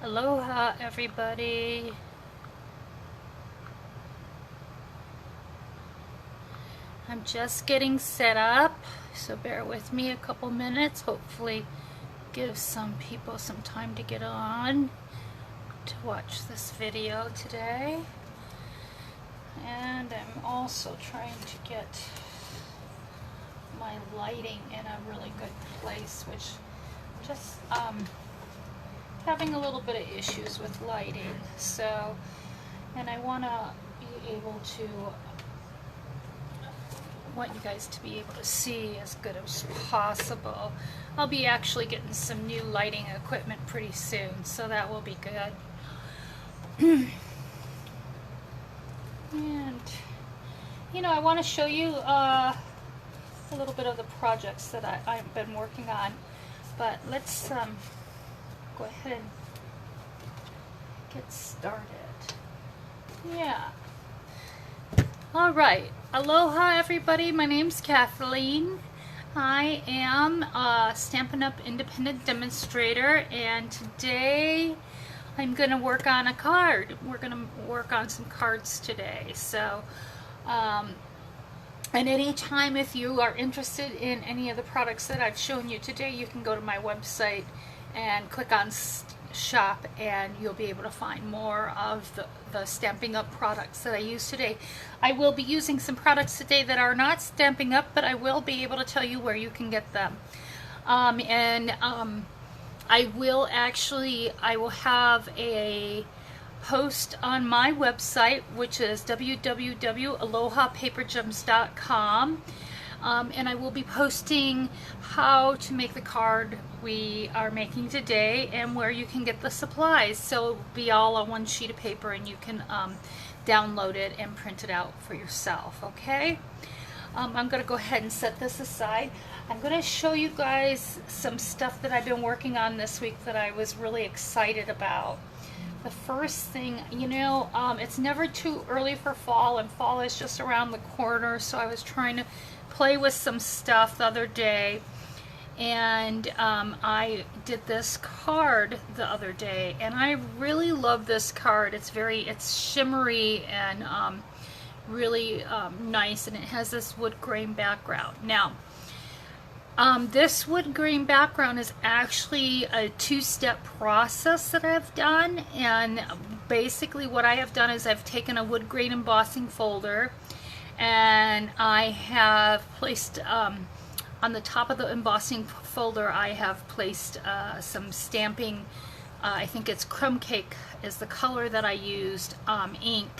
Aloha everybody. I'm just getting set up, so bear with me a couple minutes. Hopefully give some people some time to get on to watch this video today. And I'm also trying to get my lighting in a really good place, which just having a little bit of issues with lighting, so, and I want to be able to, want you guys to be able to see as good as possible. I'll be actually getting some new lighting equipment pretty soon, so that will be good. And you know, I want to show you a little bit of the projects that I've been working on, but let's go ahead and get started. Yeah. All right. Aloha, everybody. My name's Kathleen. I am a Stampin' Up! Independent Demonstrator, and today I'm going to work on a card. We're going to work on some cards today. So, and anytime if you are interested in any of the products that I've shown you today, you can go to my website and click on shop, and you'll be able to find more of the Stampin' Up! Products that I use today. I will be using some products today that are not Stampin' Up!, but I will be able to tell you where you can get them. I will have a post on my website, which is www.alohapapergems.com, and I will be posting how to make the card we are making today and where you can get the supplies, so it will be all on one sheet of paper and you can download it and print it out for yourself. Okay, I'm going to go ahead and set this aside. I'm going to show you guys some stuff that I've been working on this week that I was really excited about. The first thing, you know, it's never too early for fall, and fall is just around the corner, so I was trying to play with some stuff the other day, and I did this card the other day, and I really love this card. It's shimmery and really nice, and it has this wood grain background. Now, this wood grain background is actually a two-step process that I've done, and basically what I have done is I've taken a wood grain embossing folder, and I have placed on the top of the embossing folder I have placed some stamping, I think it's crumb cake is the color that I used, ink,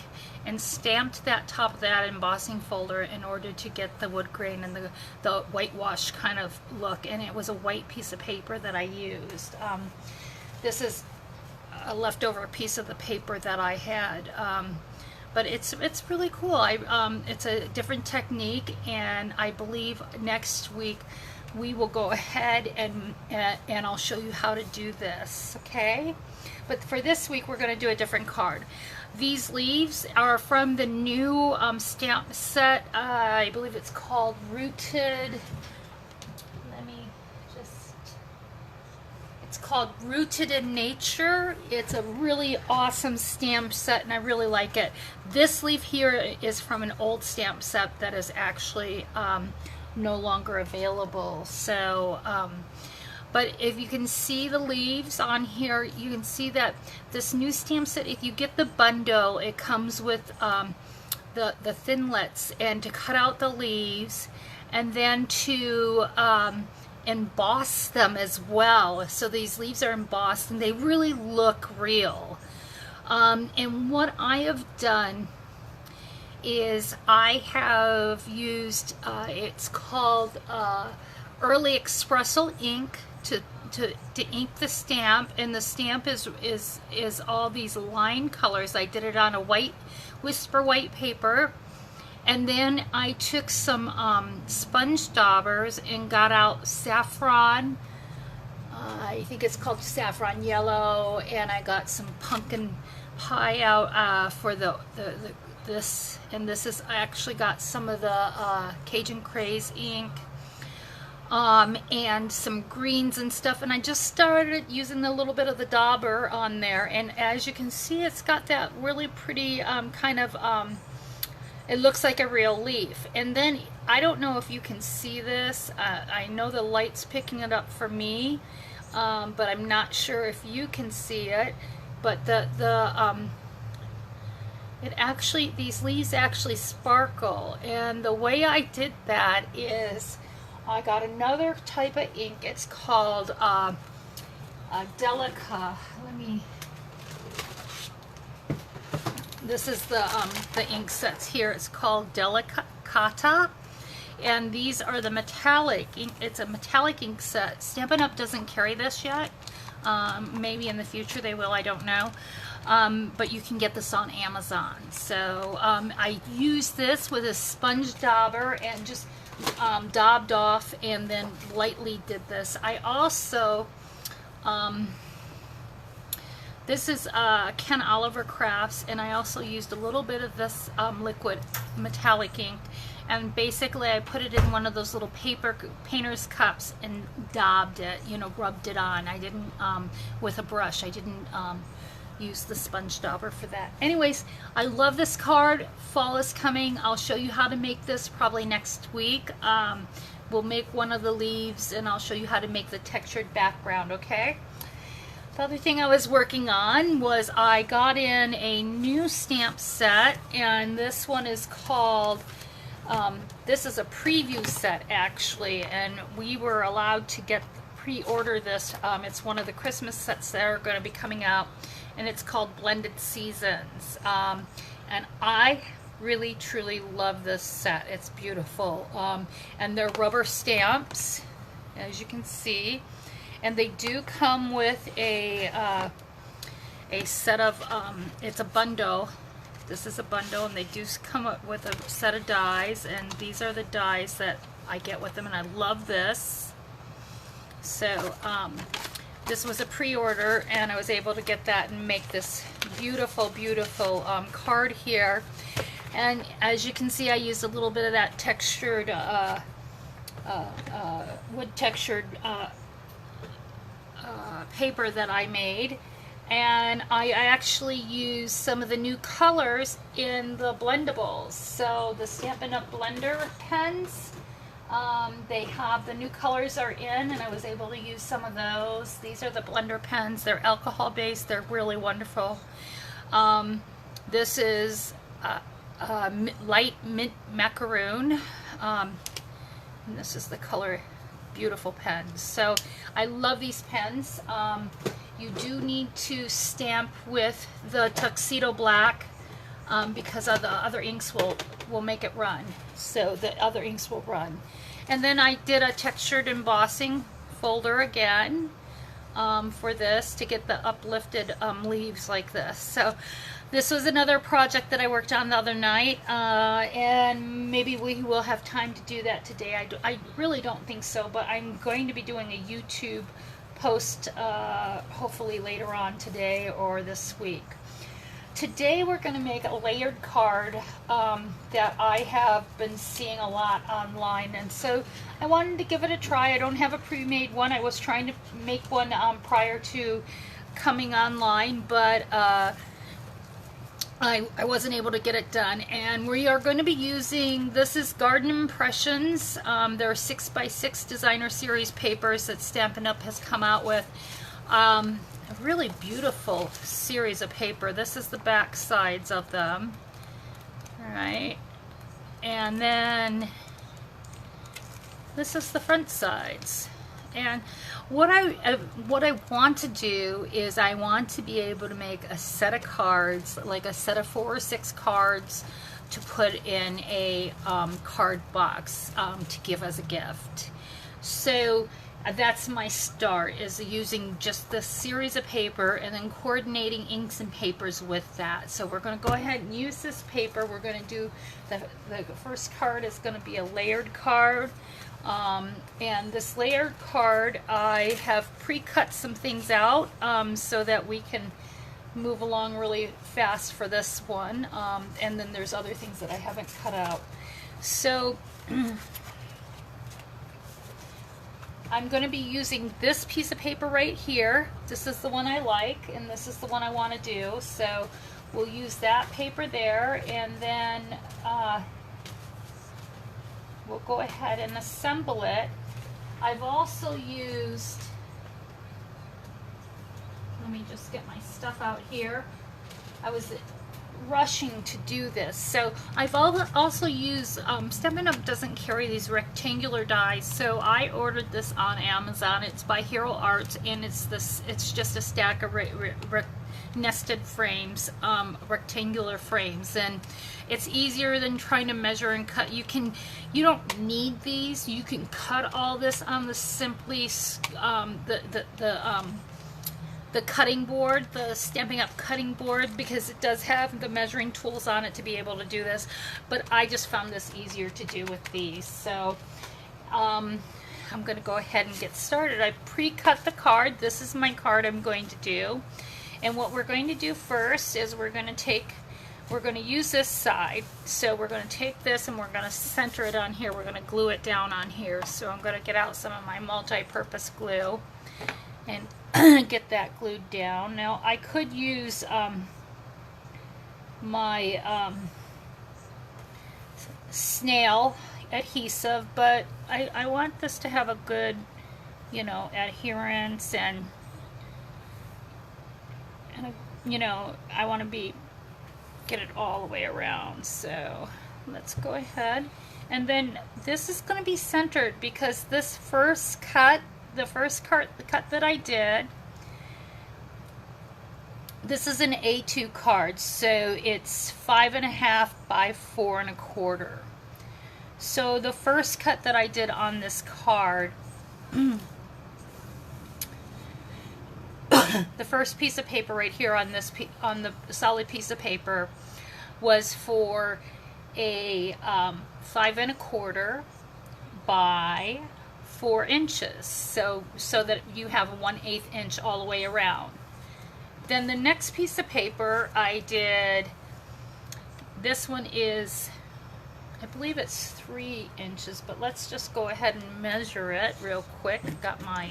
and stamped that top of that embossing folder in order to get the wood grain and the whitewash kind of look. And it was a white piece of paper that I used. This is a leftover piece of the paper that I had, but it's really cool. It's a different technique, and I believe next week we will go ahead and I'll show you how to do this. Okay, but for this week we're going to do a different card. These leaves are from the new stamp set. I believe it's called Rooted. It's called Rooted in Nature. It's a really awesome stamp set, and I really like it. This leaf here is from an old stamp set that is actually no longer available. So, but if you can see the leaves on here, you can see that this new stamp set, if you get the bundle, it comes with the thinlets, and to cut out the leaves, and then to emboss them as well. So these leaves are embossed, and they really look real. And what I have done is I have used, it's called Early Espresso ink to ink the stamp, and the stamp is all these line colors. I did it on a white Whisper white paper, and then I took some sponge daubers and got out saffron, I think it's called saffron yellow, and I got some pumpkin pie out for this, and this is, I actually got some of the Cajun Craze ink. and some greens and stuff, and I just started using a little bit of the dauber on there, and as you can see, it's got that really pretty it looks like a real leaf. And then I don't know if you can see this. I know the light's picking it up for me, but I'm not sure if you can see it. But it actually, these leaves actually sparkle, and the way I did that is I got another type of ink. It's called Delica. This is the ink sets here. It's called Delicata, and these are the metallic ink. It's a metallic ink set. Stampin' Up! Doesn't carry this yet. Maybe in the future they will, I don't know. But you can get this on Amazon. So I used this with a sponge dauber and just daubed off and then lightly did this. I also, this is Ken Oliver Crafts, and I also used a little bit of this liquid metallic ink, and basically I put it in one of those little paper painter's cups and daubed it, you know, rubbed it on. I didn't, with a brush, I didn't use the sponge dauber for that. Anyways, I love this card. Fall is coming. I'll show you how to make this probably next week. We'll make one of the leaves and I'll show you how to make the textured background, okay? The other thing I was working on was I got in a new stamp set, and this one is called, this is a preview set actually, and we were allowed to get pre-order this. It's one of the Christmas sets that are going to be coming out, and it's called Blended Seasons. And I really truly love this set. It's beautiful. And they're rubber stamps, as you can see. And they do come with a set of, it's a bundle. This is a bundle, and they do come up with a set of dies, and these are the dies that I get with them, and I love this. So this was a pre-order, and I was able to get that and make this beautiful, beautiful card here. And as you can see, I used a little bit of that textured, wood textured paper that I made, and I actually used some of the new colors in the blendables. So the Stampin' Up! Blender pens, they have the new colors are in, and I was able to use some of those. These are the blender pens. They're alcohol based. They're really wonderful. This is light mint macaroon, and this is the color. Beautiful pens. So I love these pens. You do need to stamp with the tuxedo black because of the other inks will make it run. So the other inks will run. And then I did a textured embossing folder again for this to get the uplifted leaves like this. So this was another project that I worked on the other night, and maybe we will have time to do that today. I really don't think so, but I'm going to be doing a YouTube post hopefully later on today or this week. Today we're going to make a layered card that I have been seeing a lot online, and so I wanted to give it a try. I don't have a pre-made one. I was trying to make one prior to coming online, but I wasn't able to get it done. And we are going to be using, this is Garden Impressions. There are 6x6 designer series papers that Stampin' Up! Has come out with. A really beautiful series of paper. This is the back sides of them. Alright. And then this is the front sides. And what I want to do is I want to be able to make a set of cards, like a set of 4 or 6 cards to put in a card box to give as a gift. So that's my start, is using just this series of paper and then coordinating inks and papers with that. So we're going to go ahead and use this paper. We're going to do the first card is going to be a layered card. And this layered card, I have pre-cut some things out so that we can move along really fast for this one. And then there's other things that I haven't cut out. So I'm going to be using this piece of paper right here. This is the one I like, and this is the one I want to do. So we'll use that paper there, and then we'll go ahead and assemble it. I've also used, let me just get my stuff out here. I was rushing to do this. So I've also used, Stampin' Up! Doesn't carry these rectangular dies, so I ordered this on Amazon. It's by Hero Arts, and it's just a stack of nested frames, rectangular frames, and it's easier than trying to measure and cut. You don't need these. You can cut all this on the Simply the cutting board, the Stampin' Up! Cutting board, because it does have the measuring tools on it to be able to do this, but I just found this easier to do with these. So I'm going to go ahead and get started. I pre-cut the card. This is my card I'm going to do, and what we're going to do first is we're going to use this side. So we're going to take this and we're going to center it on here. We're going to glue it down on here. So I'm going to get out some of my multi-purpose glue and get that glued down. Now I could use my snail adhesive, but I want this to have a good, adherence, and I want to get it all the way around. So let's go ahead, and then this is going to be centered because this first cut, the cut that I did, this is an A2 card, so it's 5.5 by 4 1/4. So the first cut that I did on this card, the first piece of paper right here on this on the solid piece of paper was for a 5 1/4 by 4 inches, so that you have a 1/8 inch all the way around. Then the next piece of paper I did, this one is, I believe it's 3 inches, but let's just go ahead and measure it real quick. Got my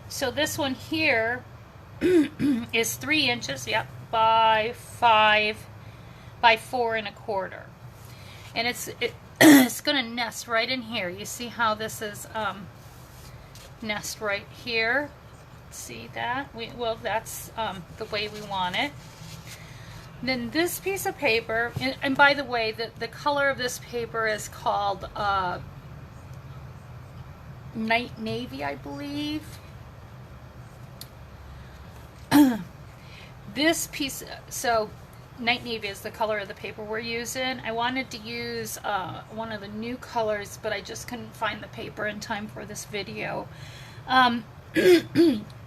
so this one here is 3 inches, yep, by 5 by 4 1/4. And it's going to nest right in here. You see how this is nest right here? See that? Well, that's the way we want it. Then this piece of paper, and by the way, the color of this paper is called Night Navy, I believe. This piece, so Night Navy is the color of the paper we're using. I wanted to use one of the new colors, but I just couldn't find the paper in time for this video.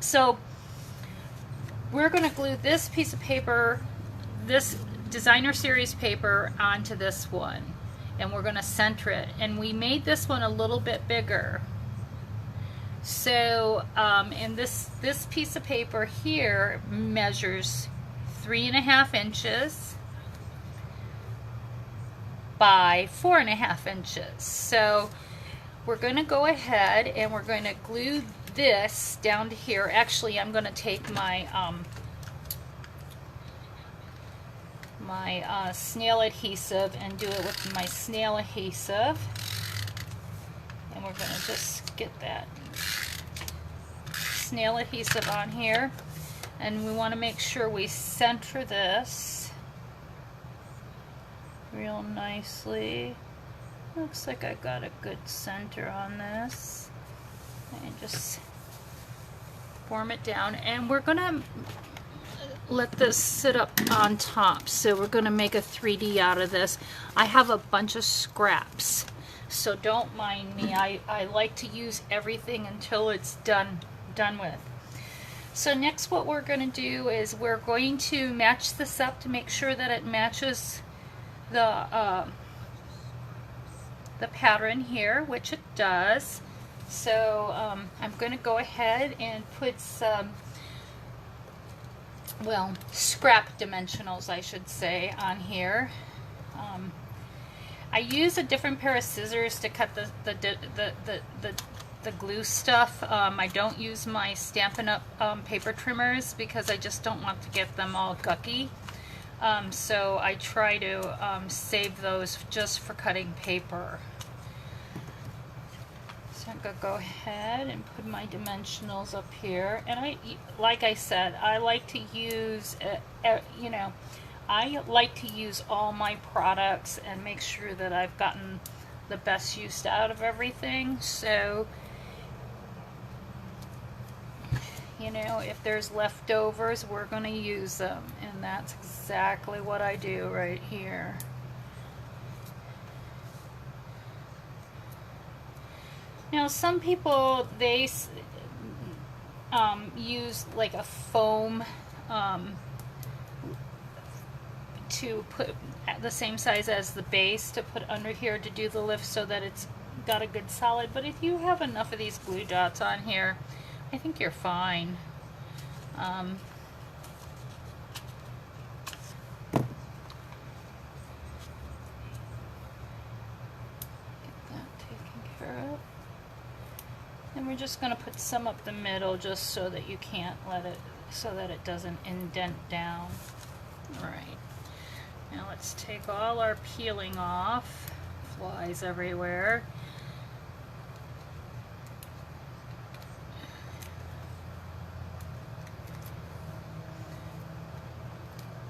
So we're going to glue this piece of paper, this designer series paper, onto this one, and we're going to center it. And we made this one a little bit bigger. So and this piece of paper here measures 3.5 inches by 4.5 inches. So we're going to go ahead and we're going to glue this down to here. Actually, I'm going to take my snail adhesive and do it with my snail adhesive, and we're going to just get that snail adhesive on here, and we want to make sure we center this real nicely. Looks like I got a good center on this, and just form it down, and we're gonna let this sit up on top. So we're gonna make a 3D out of this. I have a bunch of scraps, so don't mind me. I like to use everything until it's done with. So next what we're going to do is we're going to match this up to make sure that it matches the pattern here, which it does. So I'm going to go ahead and put some, scrap dimensionals, I should say, on here. I use a different pair of scissors to cut the glue stuff. I don't use my Stampin' Up paper trimmers because I just don't want to get them all gucky. So I try to save those just for cutting paper. So I'm going to go ahead and put my dimensionals up here. And like I said, I like to use, you know, I like to use all my products and make sure that I've gotten the best use out of everything. So, you know, if there's leftovers, we're going to use them. And that's exactly what I do right here. Now, some people, they use like a foam to put at the same size as the base to put under here to do the lift so that it's got a good solid. But if you have enough of these glue dots on here, I think you're fine. Get that taken care of. And we're just going to put some up the middle just so that you can't let it, so that it doesn't indent down. All right. Now let's take all our peeling off. Flies everywhere.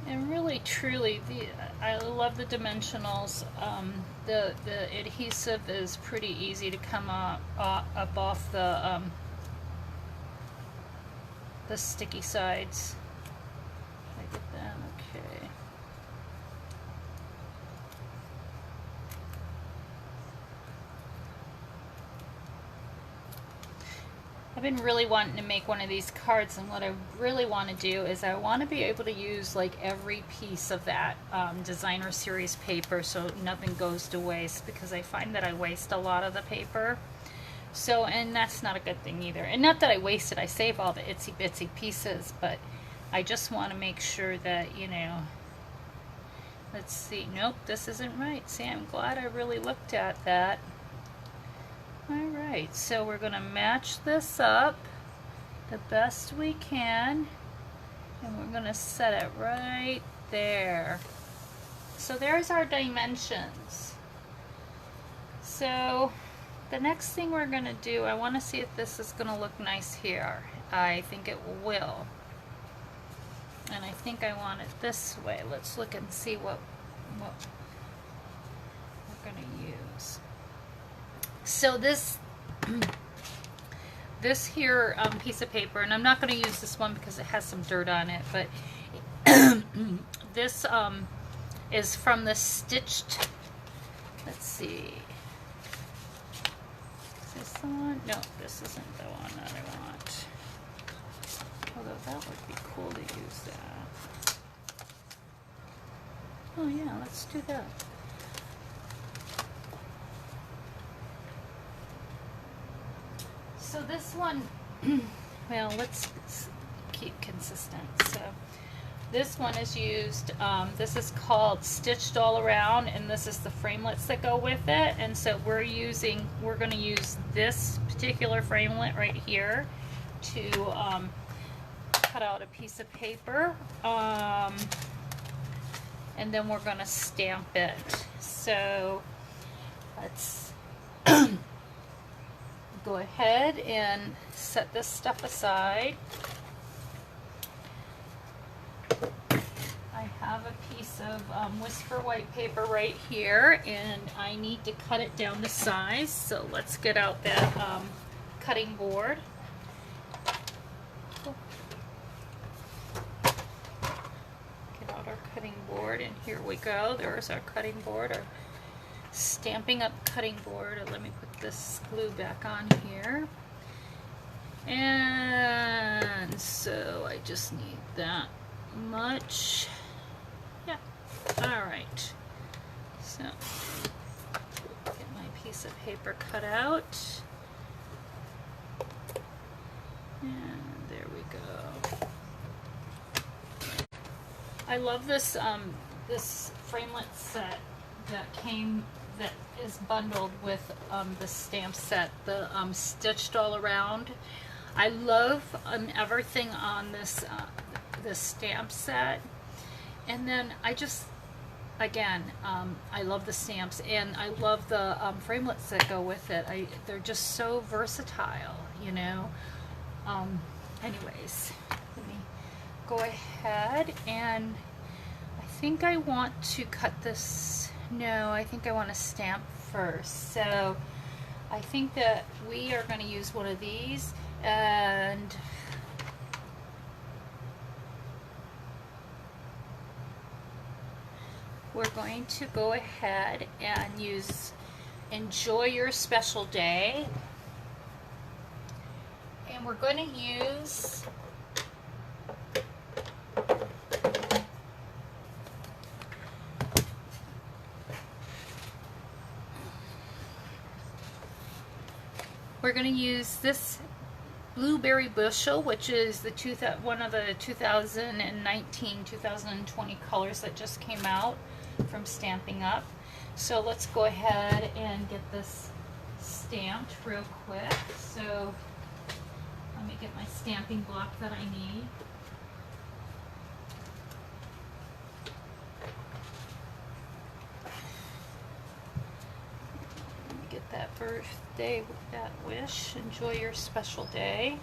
And really, truly, I love the dimensionals. The adhesive is pretty easy to come up off the sticky sides. Did I get that? Okay. I've been really wanting to make one of these cards, and what I really want to do is I want to be able to use like every piece of that designer series paper so nothing goes to waste, because I find that I waste a lot of the paper. So, and that's not a good thing either. And not that I waste it, I save all the itsy bitsy pieces, but I just want to make sure that, you know, let's see, nope, this isn't right. See, I'm glad I really looked at that. Alright, so we're going to match this up the best we can, and we're going to set it right there. So there's our dimensions. So the next thing we're going to do, I want to see if this is going to look nice here. I think it will. And I think I want it this way. Let's look and see what we're going to use. So this here piece of paper, and I'm not going to use this one because it has some dirt on it, but this is from the Stitched, let's see, is this the one? No, this isn't the one that I want, although that would be cool to use that. Oh yeah, let's do that. So this one, well, let's keep consistent. So this one is used, this is called Stitched All Around, and this is the framelits that go with it. And so we're going to use this particular framelit right here to cut out a piece of paper, and then we're going to stamp it. So let's go ahead and set this stuff aside. I have a piece of Whisper white paper right here, and I need to cut it down to size. So let's get out that cutting board. Get out our cutting board, and here we go. There's our cutting board, our Stampin' Up cutting board. Let me put this glue back on here. And so I just need that much. Yeah. Alright. So get my piece of paper cut out. And there we go. I love this this framelit set that came that is bundled with the stamp set, the stitched all around. I love everything on this this stamp set, and then I just, again, I love the stamps, and I love the framelits that go with it. They're just so versatile, you know. Anyways, let me go ahead, and I think I want to cut this. No, I think I want to stamp first. So I think that we are going to use one of these, and we're going to go ahead and use Enjoy Your Special Day. And we're going to use this Blueberry Bushel, which is one of the 2019-2020 colors that just came out from Stampin' Up. So let's go ahead and get this stamped real quick. So let me get my stamping block that I need. Let me get that birthday, that wish. Enjoy your special day.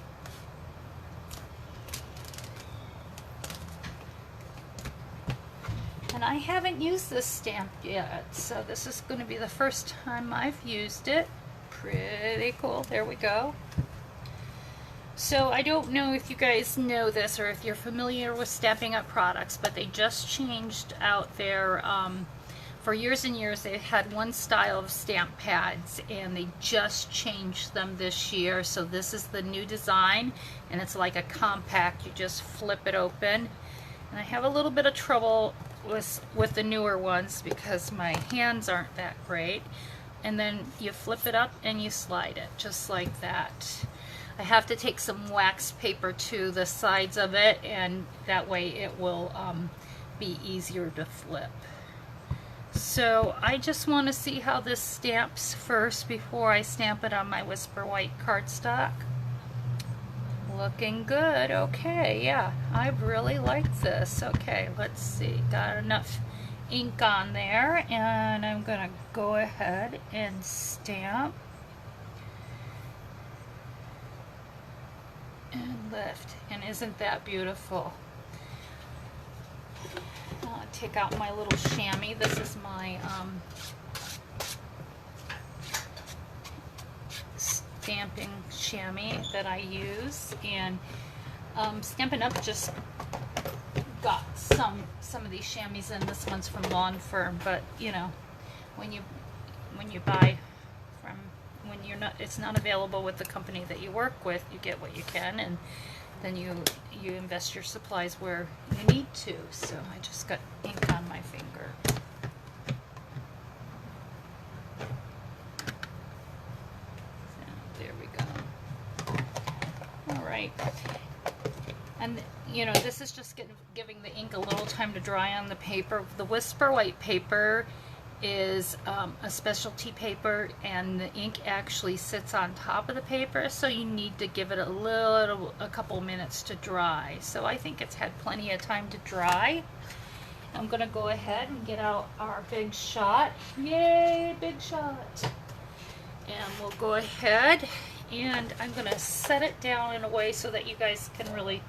And I haven't used this stamp yet, so this is going to be the first time I've used it. Pretty cool. There we go. So I don't know if you guys know this or if you're familiar with Stampin' Up products, but they just changed out their, for years and years they had one style of stamp pads, and they just changed them this year. So this is the new design, and it's like a compact. You just flip it open. And I have a little bit of trouble with the newer ones because my hands aren't that great. And then you flip it up and you slide it just like that. I have to take some wax paper to the sides of it, and that way it will be easier to flip. So I just want to see how this stamps first before I stamp it on my Whisper White cardstock. Looking good. Okay, yeah, I really like this. Okay, let's see. Got enough ink on there, and I'm gonna go ahead and stamp and lift. And isn't that beautiful? I'll take out my little chamois. This is my stamping chamois that I use, and Stampin' Up just got some of these chamois in. This one's from Lawn Firm, but you know, when you buy from, when it's not available with the company that you work with, you get what you can, and then you invest your supplies where you need to. So I just got ink on my finger. And you know, this is just giving the ink a little time to dry on the paper. The Whisper White paper is a specialty paper, and the ink actually sits on top of the paper, so you need to give it a couple minutes to dry. So I think it's had plenty of time to dry. I'm gonna go ahead and get out our big shot. Yay, big shot! And we'll go ahead, and I'm gonna set it down in a way so that you guys can really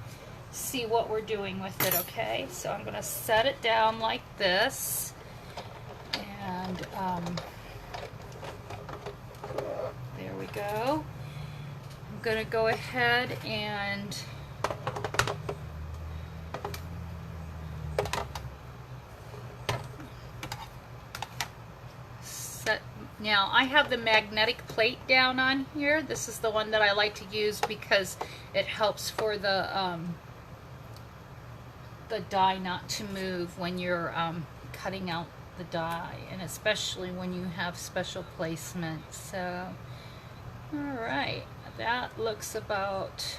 see what we're doing with it. Okay, so I'm gonna set it down like this, and there we go. I'm gonna go ahead and set. Now I have the magnetic plate down on here. This is the one that I like to use because it helps for the die not to move when you're cutting out the die, and especially when you have special placement. So alright, that looks about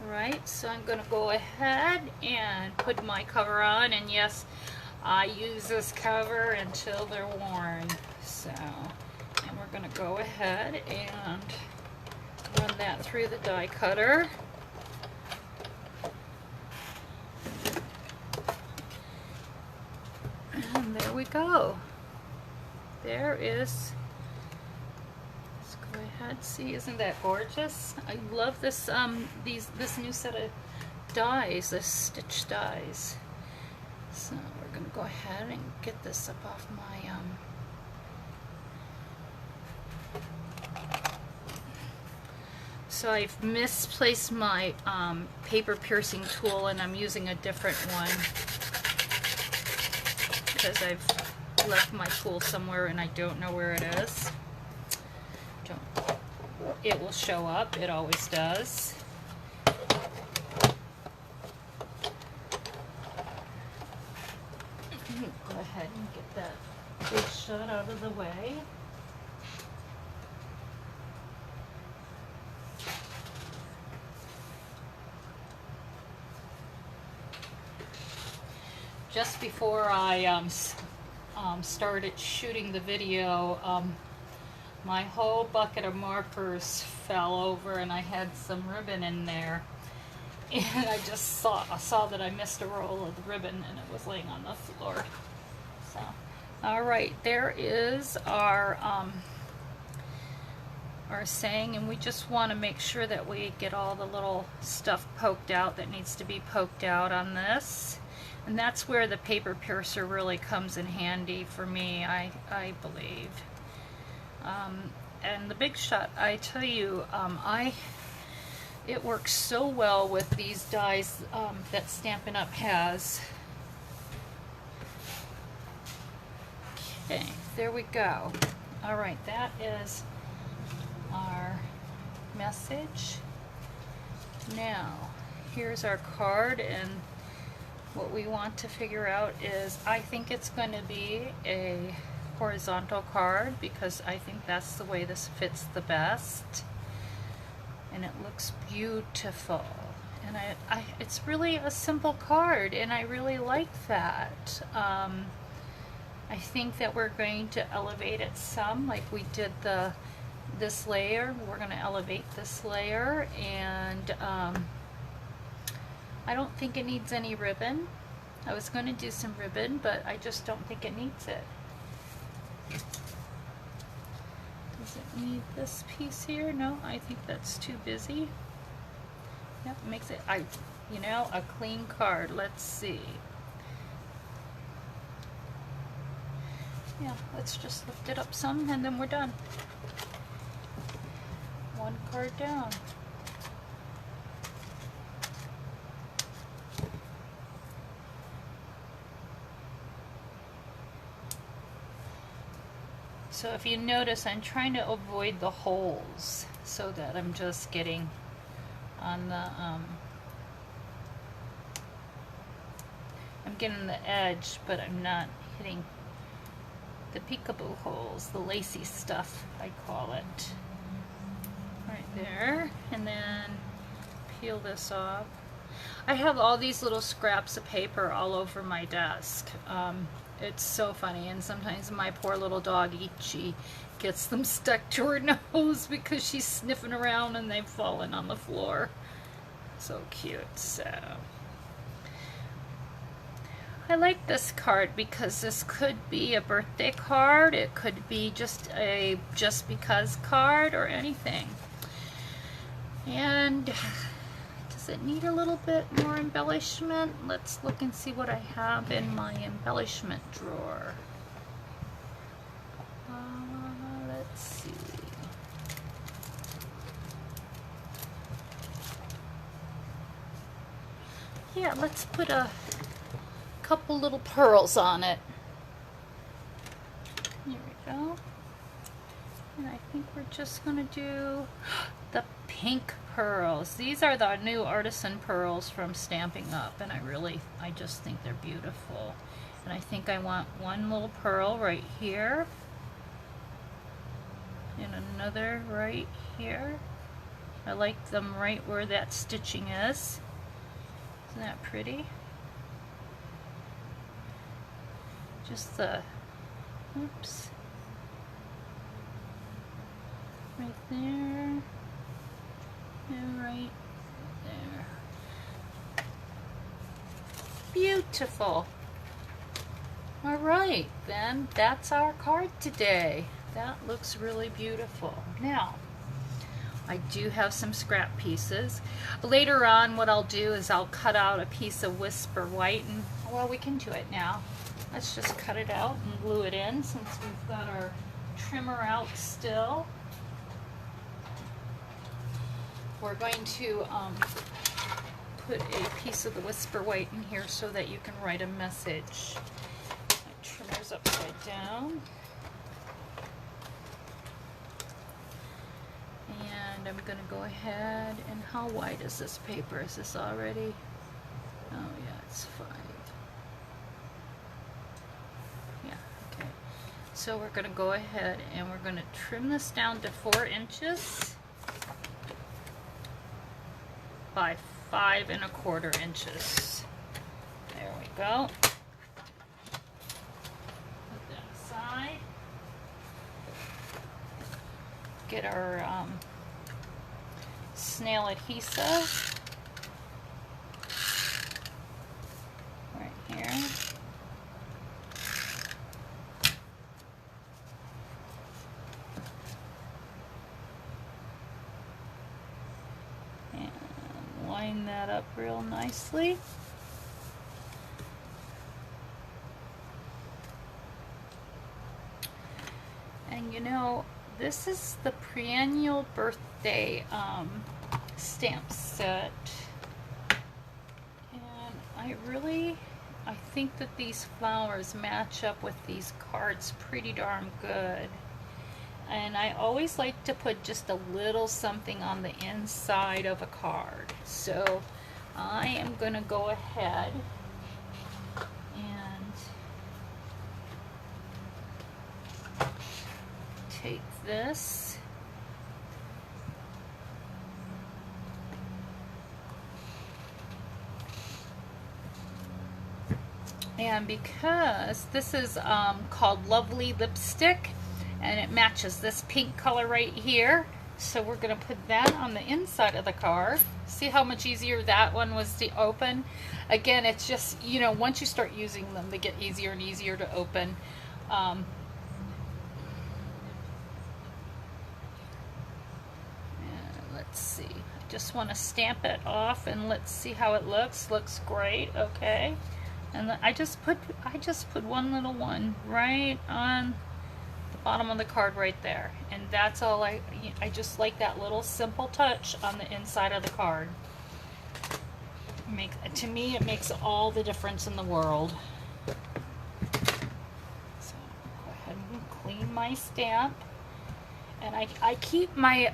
right. So I'm gonna go ahead and put my cover on, and yes, I use this cover until they're worn. So, and we're going to go ahead and run that through the die cutter. And there we go. There is, let's go ahead, see, isn't that gorgeous? I love this, this new set of dies, this stitch dies. So we're going to go ahead and get this up off my, so I've misplaced my paper piercing tool, and I'm using a different one because I've left my tool somewhere and I don't know where it is. It will show up, it always does. Go ahead and get that big shot out of the way. Just before I started shooting the video, my whole bucket of markers fell over and I had some ribbon in there. And I just saw that I missed a roll of the ribbon and it was laying on the floor. So, all right, there is our saying, and we just want to make sure that we get all the little stuff poked out that needs to be poked out on this. And that's where the paper piercer really comes in handy for me, I believe. And the Big Shot, I tell you, it works so well with these dies that Stampin' Up! Has. Okay, there we go. All right, that is our message. Now, here's our card, and what we want to figure out is, I think it's going to be a horizontal card because I think that's the way this fits the best, and it looks beautiful, and it's really a simple card and I really like that. I think that we're going to elevate it some, like we did this layer. We're going to elevate this layer, and I don't think it needs any ribbon. I was going to do some ribbon, but I just don't think it needs it. Does it need this piece here? No, I think that's too busy. Yep, makes it, you know, a clean card. Let's see. Yeah, let's just lift it up some and then we're done. One card down. So if you notice, I'm trying to avoid the holes so that I'm just getting on the, I'm getting the edge, but I'm not hitting the peekaboo holes, the lacy stuff, I call it. Right there, and then peel this off. I have all these little scraps of paper all over my desk. It's so funny, and sometimes my poor little dog Ichi gets them stuck to her nose because she's sniffing around and they've fallen on the floor. So cute. So I like this card because this could be a birthday card, it could be just a just because card, or anything. And does it need a little bit more embellishment? Let's look and see what I have in my embellishment drawer. Let's see. Yeah, let's put a couple little pearls on it. Here we go. And I think we're just going to do the pink pearls. These are the new artisan pearls from Stampin' Up, and I just think they're beautiful. And I think I want one little pearl right here and another right here. I like them right where that stitching is. Isn't that pretty? just the, oops, right there, and right there. Beautiful. All right, then that's our card today. That looks really beautiful. Now, I do have some scrap pieces. Later on, what I'll do is I'll cut out a piece of Whisper White, and well, we can do it now. Let's just cut it out and glue it in since we've got our trimmer out still. We're going to put a piece of the Whisper White in here so that you can write a message. My trimmer's upside down. And I'm going to go ahead, and how wide is this paper? Is this already? Oh yeah, it's 5. Yeah, okay. So we're going to go ahead and we're going to trim this down to 4 inches by 5 1/4 inches. There we go. Put that aside. Get our snail adhesive right here. And line that up real nicely. And you know, this is the Perennial Birthday stamp set, and I think that these flowers match up with these cards pretty darn good. And I always like to put just a little something on the inside of a card. So I am going to go ahead and take this and because this is called Lovely Lipstick and it matches this pink color right here, so we're going to put that on the inside of the card. See how much easier that one was to open? Again, it's just, you know, once you start using them, they get easier and easier to open. And let's see, I just want to stamp it off and let's see how it looks. Looks great. Okay. And I just put one little one right on the bottom of the card right there, and that's all. I just like that little simple touch on the inside of the card. To me, it makes all the difference in the world. So go ahead and clean my stamp, and I keep my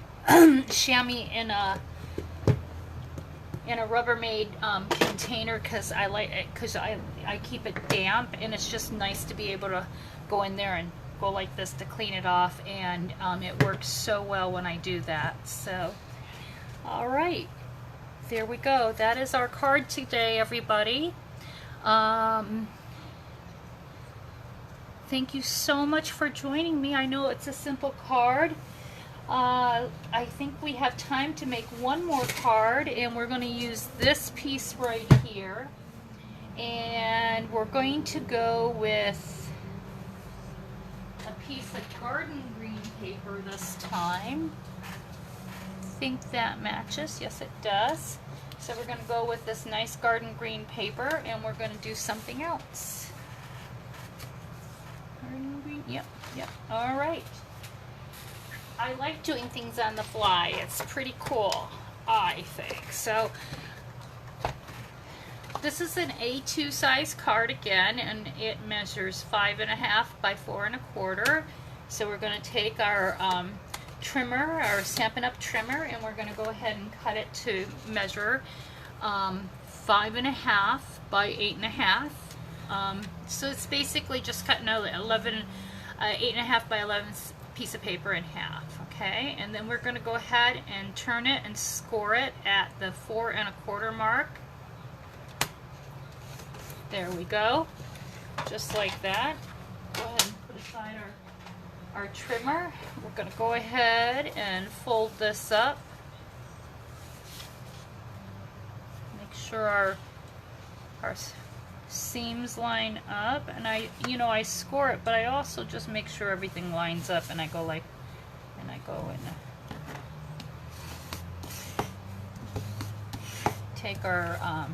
chamois in a Rubbermaid container because I like it, because I keep it damp, and it's just nice to be able to go in there and go like this to clean it off, and it works so well when I do that. So all right, there we go. That is our card today, everybody. Thank you so much for joining me. I know it's a simple card. I think we have time to make one more card, and we're going to use this piece right here, and we're going to go with a piece of garden green paper this time. I think that matches. Yes, it does. So we're going to go with this nice garden green paper, and we're going to do something else. Garden green, yep. All right. I like doing things on the fly. It's pretty cool, I think. So this is an A2 size card again, and it measures 5 1/2 by 4 1/4. So we're going to take our trimmer, our Stampin' Up trimmer, and we're going to go ahead and cut it to measure 5 1/2 by 8 1/2. So it's basically just cutting an 8 1/2 by 11 piece of paper in half. Okay, and then we're going to go ahead and turn it and score it at the 4 1/4 mark. There we go. just like that. Go ahead and put aside our trimmer. We're going to go ahead and fold this up. Make sure our seams line up, and I score it, but I also just make sure everything lines up, and I go and take our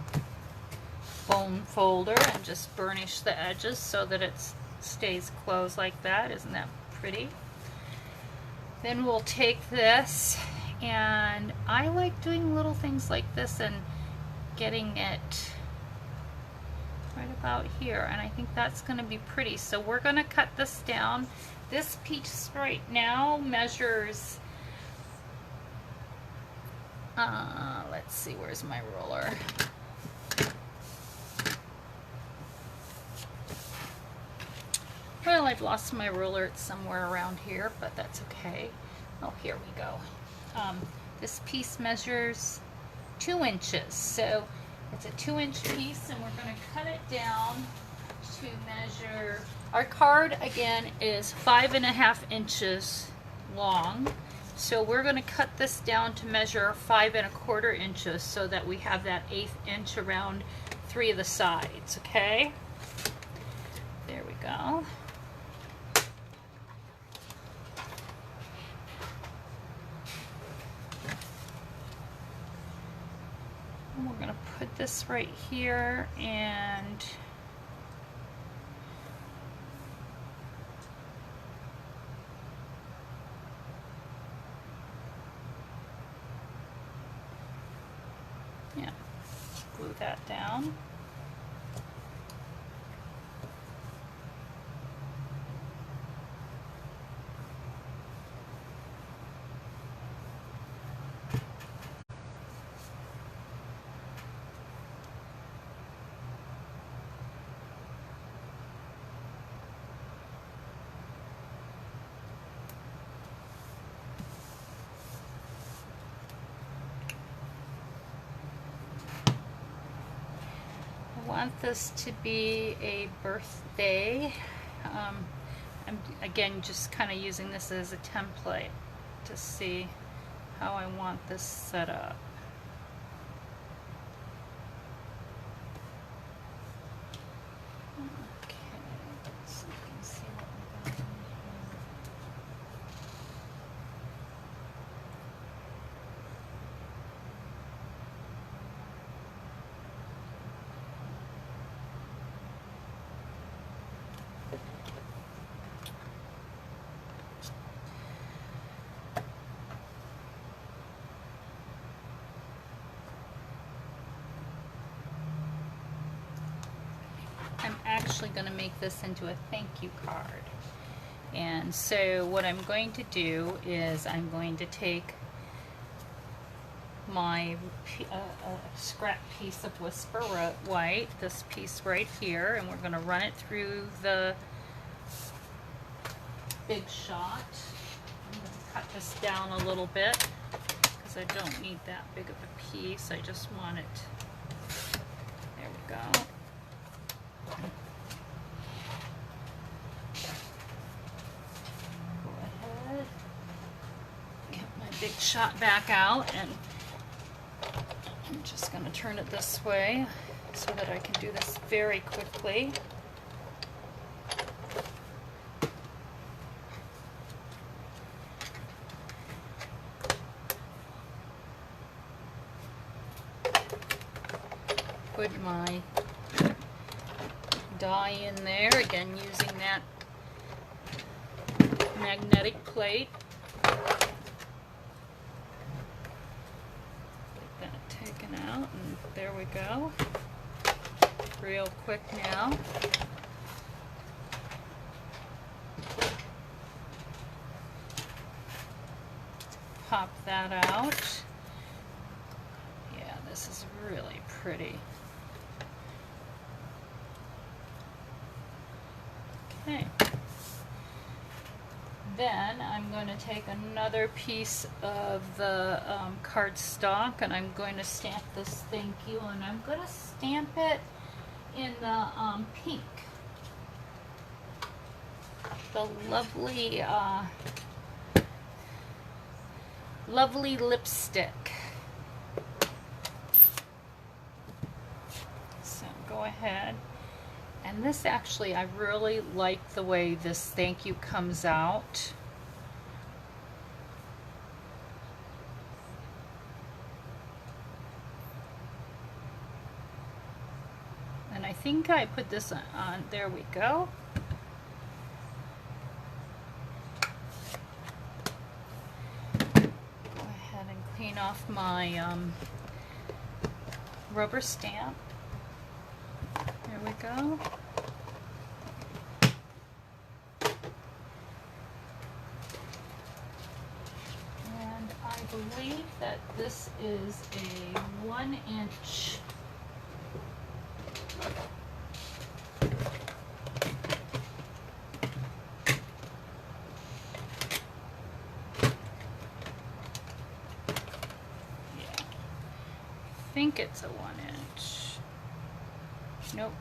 bone folder and just burnish the edges so that it stays closed like that. Isn't that pretty? Then we'll take this, and I like doing little things like this and getting it right about here, and I think that's going to be pretty. So we're going to cut this down. This piece right now measures, let's see, where's my ruler? Well, I've lost my ruler. It's somewhere around here, but that's okay. Oh, here we go. This piece measures 2 inches. So it's a 2-inch piece, and we're going to cut it down to measure. Our card, again, is 5.5 inches long. So we're going to cut this down to measure 5.25 inches so that we have that 1/8 inch around 3 of the sides, okay? There we go. And we're going to put this right here, and yeah, glue that down. I want this to be a birthday. I'm again just kind of using this as a template to see how I want this set up. Okay, so you can see what we got in here. I'm actually going to make this into a thank you card. And so what I'm going to do is I'm going to take my scrap piece of Whisper White, this piece right here, and we're going to run it through the Big Shot. I'm going to cut this down a little bit because I don't need that big of a piece. I just want it. There we go. Go ahead, get my Big Shot back out, and I'm just going to turn it this way so that I can do this very quickly. Put my die in there, again using that magnetic plate. Get that taken out, and there we go. Real quick now. Pop that out. Yeah, this is really pretty. Okay. Then I'm going to take another piece of the cardstock, and I'm going to stamp this thank you, and I'm going to stamp it in the pink. the lovely lipstick. So go ahead. And this actually, I really like the way this thank you comes out. And I think I put this on, there we go. Go ahead and clean off my rubber stamp. There we go. And I believe that this is a 1-inch. Yeah, I think it's a 1-inch. Nope.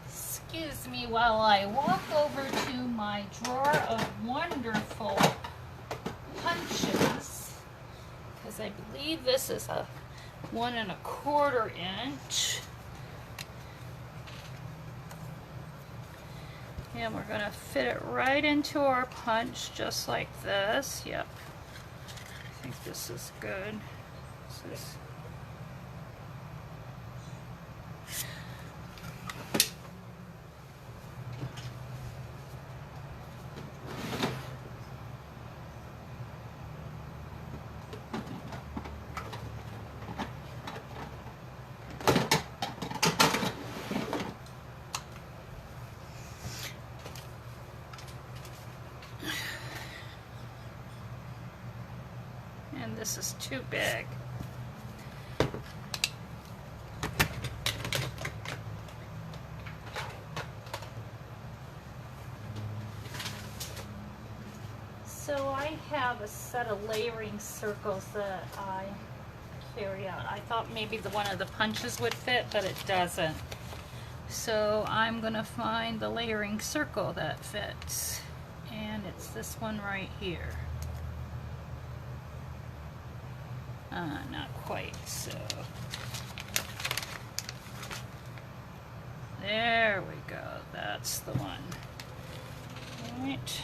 Excuse me while I walk over to my drawer of wonderful punches, because I believe this is a 1 1/4 inch. And we're going to fit it right into our punch just like this. Yep. I think this is good. This is and this is too big. So I have a set of layering circles that I carry out. I thought maybe one of the punches would fit, but it doesn't. So I'm gonna find the layering circle that fits, and it's this one right here. Not quite, so there we go, that's the one. All right.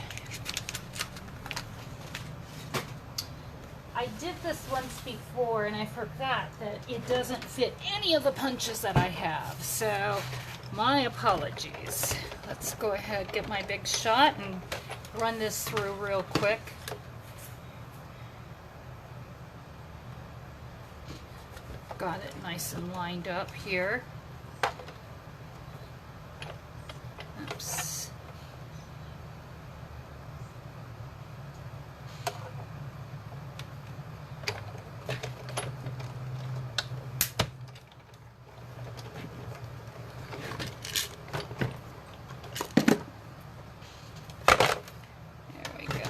I did this once before and I forgot that it doesn't fit any of the punches that I have, so my apologies. Let's go ahead, get my big shot and run this through real quick. Got it nice and lined up here. Oops. There we go.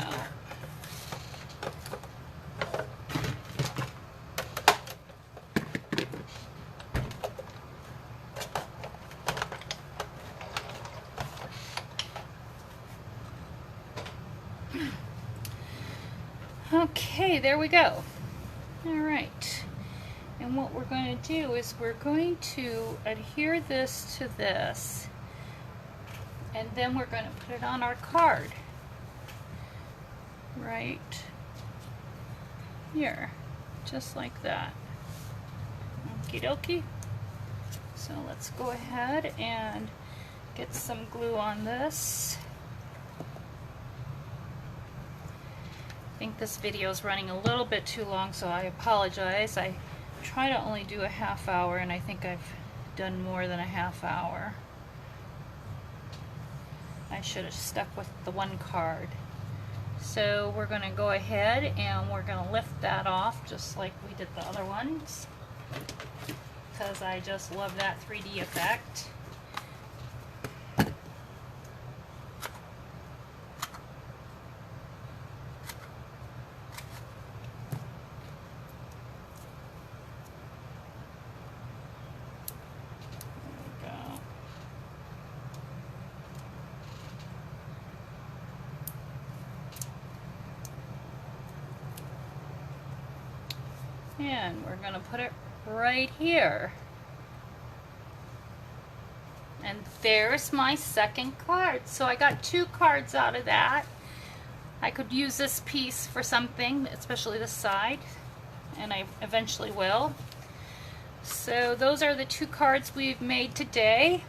Okay, there we go. All right. And what we're going to do is we're going to adhere this to this, and then we're going to put it on our card. Right here. Just like that. Okie dokie. So let's go ahead and get some glue on this. I think this video is running a little bit too long, so I apologize. I try to only do a half hour, and I think I've done more than a half hour. I should have stuck with the one card. So we're going to go ahead and we're going to lift that off just like we did the other ones, because I just love that 3D effect. And we're going to put it right here. And there's my second card. So I got 2 cards out of that. I could use this piece for something, especially this side, and I eventually will. So those are the 2 cards we've made today.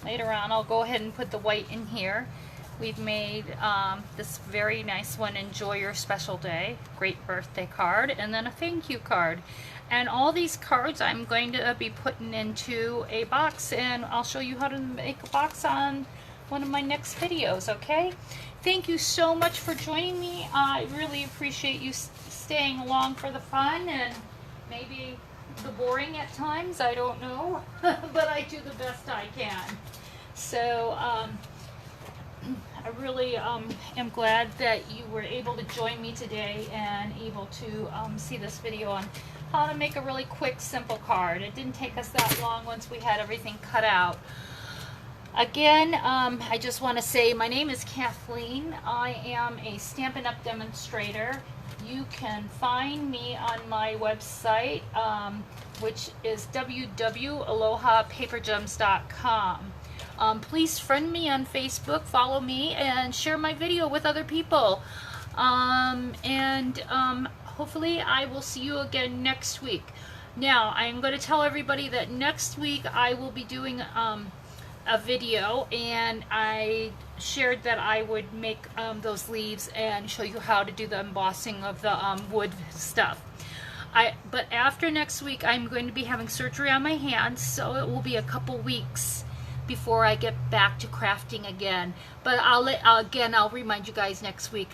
Later on I'll go ahead and put the white in here. We've made this very nice one, Enjoy Your Special Day, great birthday card, and then a thank you card. And all these cards I'm going to be putting into a box, and I'll show you how to make a box on one of my next videos, okay? Thank you so much for joining me. I really appreciate you staying along for the fun and maybe the boring at times, I don't know, but I do the best I can. So I really am glad that you were able to join me today and able to see this video on how to make a really quick, simple card. It didn't take us that long once we had everything cut out. Again, I just want to say my name is Kathleen. I am a Stampin' Up! Demonstrator. You can find me on my website, which is www.alohapapergems.com. Please friend me on Facebook, follow me, and share my video with other people. Hopefully I will see you again next week. Now, I'm going to tell everybody that next week I will be doing a video, and I shared that I would make those leaves and show you how to do the embossing of the wood stuff. But after next week, I'm going to be having surgery on my hands, so it will be a couple weeks before I get back to crafting again. But I'll remind you guys next week.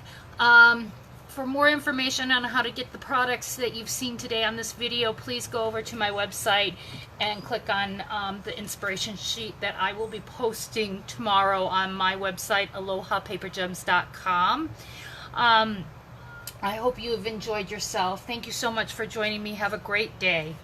For more information on how to get the products that you've seen today on this video, please go over to my website and click on the inspiration sheet that I will be posting tomorrow on my website, alohapapergems.com. I hope you have enjoyed yourself. Thank you so much for joining me. Have a great day.